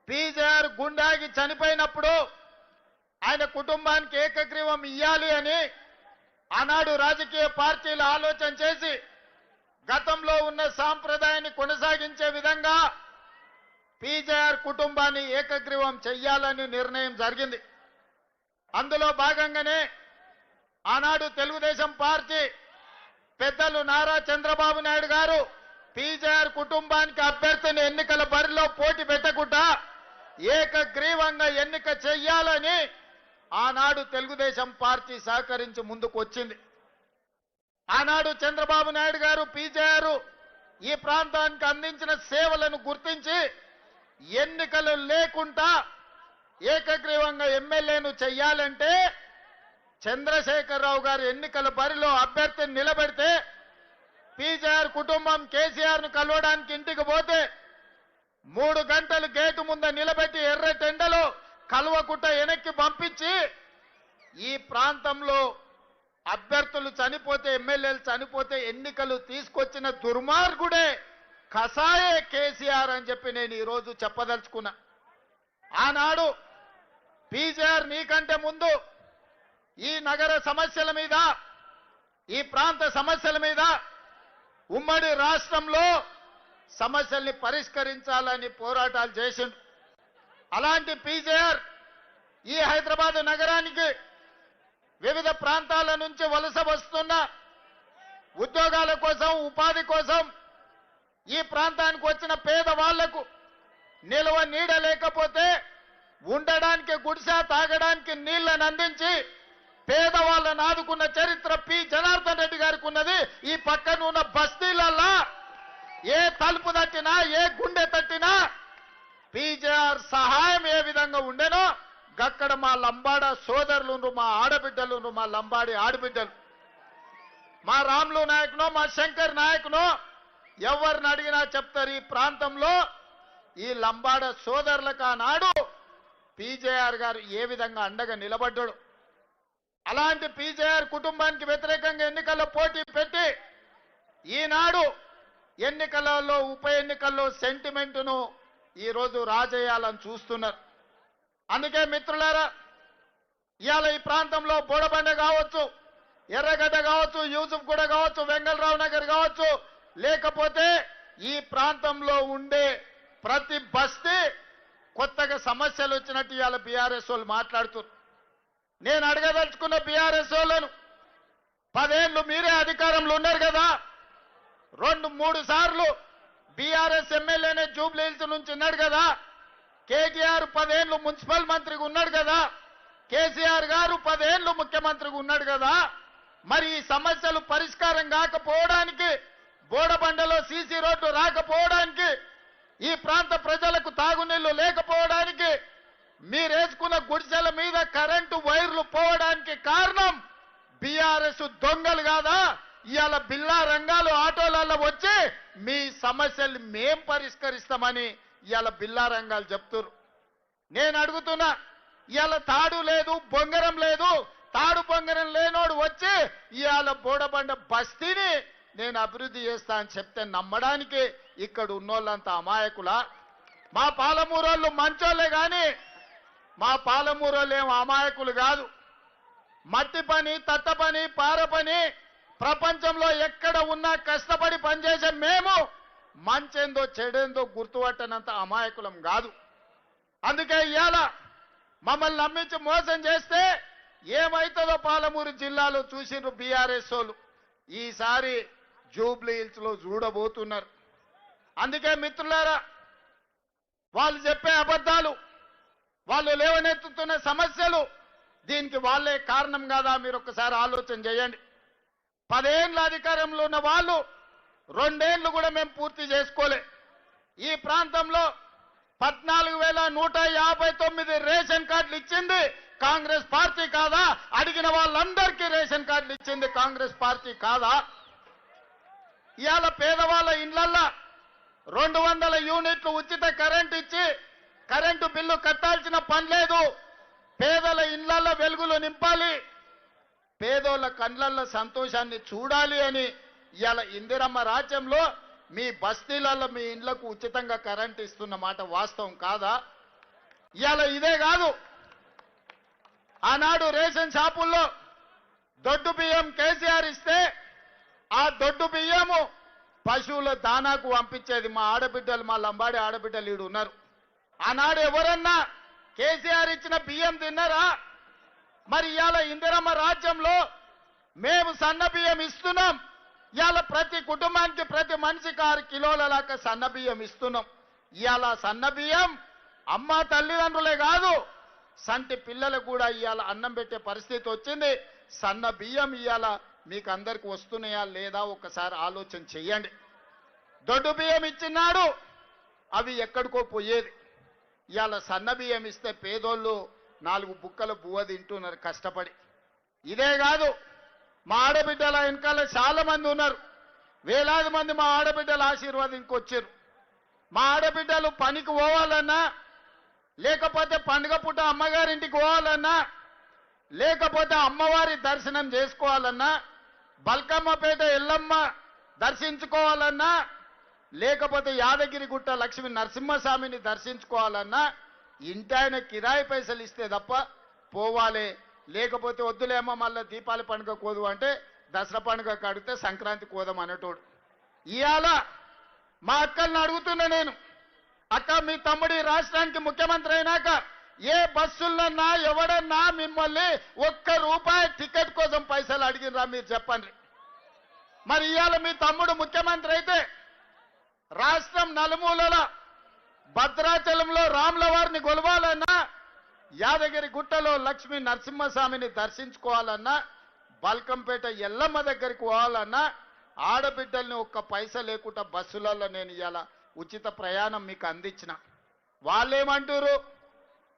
PJR గుండాగి చనిపోయినప్పుడు ఆయన కుటుంబానికి ఏకగ్రీవం ఇయ్యాలి అని ఆనాడు రాజకీయ పార్టీలు ఆలోచన చేసి గతంలో ఉన్న సాంప్రదాయాన్ని కొనసాగించే విధంగా పీజేఆర్ కుటుంబాన్ని ఏకగ్రీవం చెయ్యాలని నిర్ణయం జరిగింది. అందులో భాగంగానే ఆనాడు తెలుగుదేశం పార్టీ పెద్దలు నారా చంద్రబాబు నాయుడు గారు పీజేఆర్ కుటుంబానికి అభ్యర్థిని ఎన్నికల బరిలో పోటీ పెట్టకుండా ఏకగ్రీవంగా ఎన్నిక చెయ్యాలని ఆనాడు తెలుగుదేశం పార్టీ సహకరించి ముందుకు వచ్చింది. ఆనాడు చంద్రబాబు నాయుడు గారు పీజేఆర్ ఈ ప్రాంతానికి అందించిన సేవలను గుర్తించి ఎన్నికలు లేకుండా ఏకగ్రీవంగా ఎమ్మెల్యేను చెయ్యాలంటే చంద్రశేఖరరావు గారు ఎన్నికల బరిలో అభ్యర్థిని నిలబెడితే పీజేఆర్ కుటుంబం కేసీఆర్ ను కలవడానికి ఇంటికి పోతే 3 గంటలు గేటు ముందు నిలబెట్టి ఎర్రటెండలో కలవకుట్ట వెనక్కి పంపించి ఈ ప్రాంతంలో అభ్యర్థులు చనిపోతే ఎమ్మెల్యేలు చనిపోతే ఎన్నికలు తీసుకొచ్చిన దుర్మార్గుడే కసాయే కేసీఆర్ అని చెప్పి నేను ఈరోజు చెప్పదలుచుకున్నా. ఆనాడు పీజేఆర్ నీకంటే ముందు ఈ నగర సమస్యల మీద ఈ ప్రాంత సమస్యల మీద ఉమ్మడి రాష్ట్రంలో సమస్యల్ని పరిష్కరించాలని పోరాటాలు చేసిండు. అలాంటి పీజేఆర్ ఈ హైదరాబాద్ నగరానికి వివిధ ప్రాంతాల నుంచి వలస వస్తున్న ఉద్యోగాల కోసం ఉపాధి కోసం ఈ ప్రాంతానికి వచ్చిన పేదవాళ్లకు నిల్వ నీడ లేకపోతే ఉండడానికి గుడిసె తాగడానికి నీళ్లను అందించి పేదవాళ్ళను ఆదుకున్న చరిత్ర పి జనార్దన్ రెడ్డి గారికి ఉన్నది. ఈ పక్కన ఉన్న బస్తీలల్లా ఏ తలుపు తట్టినా ఏ గుండె తట్టినా పీజేఆర్ సహాయం ఏ విధంగా ఉండేనో గక్కడ మా లంబాడ సోదరులు, మా ఆడబిడ్డలు, మా లంబాడి ఆడబిడ్డలు, మా రాములు నాయకునో మా శంకర్ నాయకునో ఎవరిని అడిగినా చెప్తారు. ఈ ప్రాంతంలో ఈ లంబాడ సోదరులకు ఆనాడు పీజేఆర్ గారు ఏ విధంగా అండగా నిలబడ్డాడు. అలాంటి పీజేఆర్ కుటుంబానికి వ్యతిరేకంగా ఎన్నికల్లో పోటీ పెట్టి ఈనాడు ఎన్నికలలో ఉప ఎన్నికల్లో సెంటిమెంటును ఈరోజు రాజేయాలని చూస్తున్నారు. అందుకే మిత్రులారా, ఇవాళ ఈ ప్రాంతంలో బోడబండ కావచ్చు, ఎర్రగడ్డ కావచ్చు, యూసుఫ్ గూడ కావచ్చు, వెంగళరావు నగర్ కావచ్చు, లేకపోతే ఈ ప్రాంతంలో ఉండే ప్రతి బస్తీ కొత్తగా సమస్యలు వచ్చినట్టు ఇవాళ బీఆర్ఎస్ వాళ్ళు మాట్లాడుతున్నారు. నేను అడగదలుచుకున్న బీఆర్ఎస్ వాళ్ళను, 10 ఏళ్ళు మీరే అధికారంలో ఉన్నారు కదా, 2-3 సార్లు బీఆర్ఎస్ ఎమ్మెల్యేనే జూబ్లీ హిల్స్ నుంచి ఉన్నాడు కదా, కేటీఆర్ 10 ఏళ్ళు మున్సిపల్ మంత్రిగా ఉన్నాడు కదా, కేసీఆర్ గారు 10 ఏళ్ళు ముఖ్యమంత్రిగా ఉన్నాడు కదా, మరి ఈ సమస్యలు పరిష్కారం కాకపోవడానికి, బోడబండలో సీసీ రోడ్లు రాకపోవడానికి, ఈ ప్రాంత ప్రజలకు తాగునీళ్లు లేకపోవడానికి, మీరేసుకున్న గుడిసెల మీద కరెంటు వైర్లు పోవడానికి కారణం బీఆర్ఎస్ దొంగలు కాదా? ఇవాళ బిల్లా రంగాలు ఆటోలలో వచ్చి మీ సమస్యలు మేం పరిష్కరిస్తామని ఇవాళ బిల్లా రంగాలు చెప్తున్నారు. నేను అడుగుతున్నా, ఇవాళ తాడు లేదు, బొంగరం లేదు, తాడు బొంగరం లేనోడు వచ్చి ఇవాళ బోడబండ బస్తీని నేను అభివృద్ధి చేస్తా అని చెప్తే నమ్మడానికి ఇక్కడ ఉన్నోళ్ళంతా అమాయకులా? మా పాలమూరోళ్ళు మంచోళ్ళే కానీ మా పాలమూరోళ్ళు ఏం అమాయకులు కాదు. మట్టి పని, తట్ట పని, పార పని ప్రపంచంలో ఎక్కడ ఉన్నా కష్టపడి పనిచేసే మేము మంచేందో చెడేందో గుర్తుపట్టనంత అమాయకులం కాదు. అందుకే ఇవాళ మమ్మల్ని నమ్మించి మోసం చేస్తే ఏమైతుందో పాలమూరు జిల్లాలో చూసిండ్రు బీఆర్ఎస్ వాళ్ళు. ఈసారి జూబ్లీ హిల్స్ లో చూడబోతున్నారు. అందుకే మిత్రులారా, వాళ్ళు చెప్పే అబద్ధాలు, వాళ్ళు లేవనెత్తుతున్న సమస్యలు, దీనికి వాళ్ళే కారణం కాదా? మీరు ఒక్కసారి ఆలోచన చేయండి. 10 ఏళ్ళ అధికారంలో ఉన్న వాళ్ళు 2 ఏళ్ళు కూడా మేము పూర్తి చేసుకోలే. ఈ ప్రాంతంలో 14,159 రేషన్ కార్డులు ఇచ్చింది కాంగ్రెస్ పార్టీ కాదా? అడిగిన వాళ్ళందరికీ రేషన్ కార్డులు ఇచ్చింది కాంగ్రెస్ పార్టీ కాదా? ఇవాళ పేదవాళ్ళ ఇళ్లల్లో 200 యూనిట్లు ఉచిత కరెంట్ ఇచ్చి కరెంటు బిల్లు కట్టాల్సిన పని లేదు. పేదల ఇళ్లలో వెలుగులు నింపాలి, పేదోళ్ళ కళ్ళల్లో సంతోషాన్ని చూడాలి అని ఇవాళ ఇందిరమ్మ రాజ్యంలో మీ బస్తీలలో మీ ఇండ్లకు ఉచితంగా కరెంట్ ఇస్తున్న మాట వాస్తవం కాదా? ఇవాళ ఇదే కాదు, ఆనాడు రేషన్ షాపుల్లో దొడ్డు బియ్యం కేసీఆర్ ఇస్తే ఆ దొడ్డు బియ్యము పశువుల దానాకు పంపించేది మా ఆడబిడ్డలు, మా లంబాడి ఆడబిడ్డలు ఈడు ఉన్నారు. ఆనాడు ఎవరన్నా కేసీఆర్ ఇచ్చిన బియ్యం తిన్నారా? మరి ఇవాళ ఇందిరమ్మ రాజ్యంలో మేము సన్న బియ్యం ఇస్తున్నాం. ఇవాళ ప్రతి కుటుంబానికి ప్రతి మనిషికి 6 కిలోల దాకా సన్న బియ్యం ఇస్తున్నాం. ఇవాళ సన్న బియ్యం అమ్మ తల్లిదండ్రులే కాదు, సంటి పిల్లలకు కూడా ఇవాళ అన్నం పెట్టే పరిస్థితి వచ్చింది. సన్న బియ్యం ఇవాళ మీకు అందరికి వస్తున్నాయా లేదా ఒక్కసారి ఆలోచన చెయ్యండి. దొడ్డు బియ్యం ఇచ్చినాడు, అవి ఎక్కడికో పోయేది. ఇవాళ సన్న బియ్యం ఇస్తే పేదోళ్ళు 4 బుక్కల బువ్వ తింటున్నారు కష్టపడి. ఇదే కాదు, మా ఆడబిడ్డల వెనకాల చాలా మంది ఉన్నారు, వేలాది మంది మా ఆడబిడ్డల ఆశీర్వాదంకి వచ్చారు. మా ఆడబిడ్డలు పనికి పోవాలన్నా, లేకపోతే పండుగ పూట అమ్మగారింటికి పోవాలన్నా, లేకపోతే అమ్మవారి దర్శనం చేసుకోవాలన్నా, బల్కమ్మపేట ఎల్లమ్మ దర్శించుకోవాలన్నా, లేకపోతే యాదగిరిగుట్ట లక్ష్మీ నరసింహస్వామిని దర్శించుకోవాలన్నా ఇంటాయన కిరాయి పైసలు ఇస్తే తప్ప పోవాలి. లేకపోతే వద్దులేమో మళ్ళీ దీపావళి పండుగ కోదు అంటే దసరా పండుగ కడిగితే సంక్రాంతి కోదాం అనేటోడు. ఇవాళ మా అక్కల్ని అడుగుతున్నా నేను, అక్క మీ తమ్ముడి రాష్ట్రానికి ముఖ్యమంత్రి అయినాక ఏ బస్సులన్నా ఎవడన్నా మిమ్మల్ని ₹1 టికెట్ కోసం పైసలు అడిగినరా మీరు చెప్పండి. మరి ఇవాళ మీ తమ్ముడు ముఖ్యమంత్రి అయితే రాష్ట్రం నలుమూలల భద్రాచలంలో రాముల వారిని కొలవాలన్నా, యాదగిరి గుట్టలో లక్ష్మీ నరసింహస్వామిని దర్శించుకోవాలన్నా, బల్కంపేట ఎల్లమ్మ దగ్గరికి పోవాలన్నా ఆడబిడ్డల్ని 1 పైసా లేకుండా బస్సులలో నేను ఇవాళ ఉచిత ప్రయాణం మీకు అందించిన. వాళ్ళేమంటారు,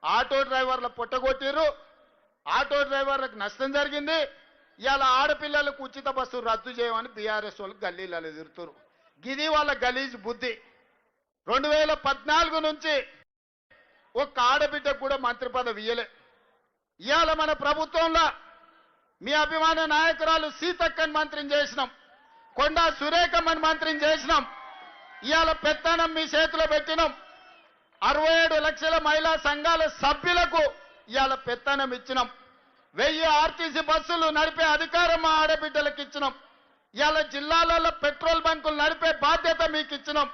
ఆటో డ్రైవర్ల పొట్టగొట్టిరు, ఆటో డ్రైవర్లకు నష్టం జరిగింది, ఇవాళ ఆడపిల్లలకు ఉచిత బస్సు రద్దు చేయమని బీఆర్ఎస్ వాళ్ళు గల్లీలలో తిరుగుతారు. గిది వాళ్ళ గలీజ్ బుద్ధి. 2014 నుంచి 1 ఆడబిడ్డకు కూడా మంత్రి పదవి ఇయ్యలే. ఇవాళ మన ప్రభుత్వంలో మీ అభిమాన నాయకురాలు సీతక్కని మంత్రిని చేసినాం, కొండా సురేఖమ్మని మంత్రిని చేసినాం. ఇవాళ పెత్తనం మీ చేతిలో పెట్టినాం. 67 లక్షల మహిళా సంఘాల సభ్యులకు ఇవాళ పెత్తనం ఇచ్చినాం. 1000 ఆర్టీసీ బస్సులు నడిపే అధికారం మా ఆడబిడ్డలకు ఇచ్చినాం. ఇవాళ జిల్లాలలో పెట్రోల్ బంకులు నడిపే బాధ్యత మీకు ఇచ్చినాం.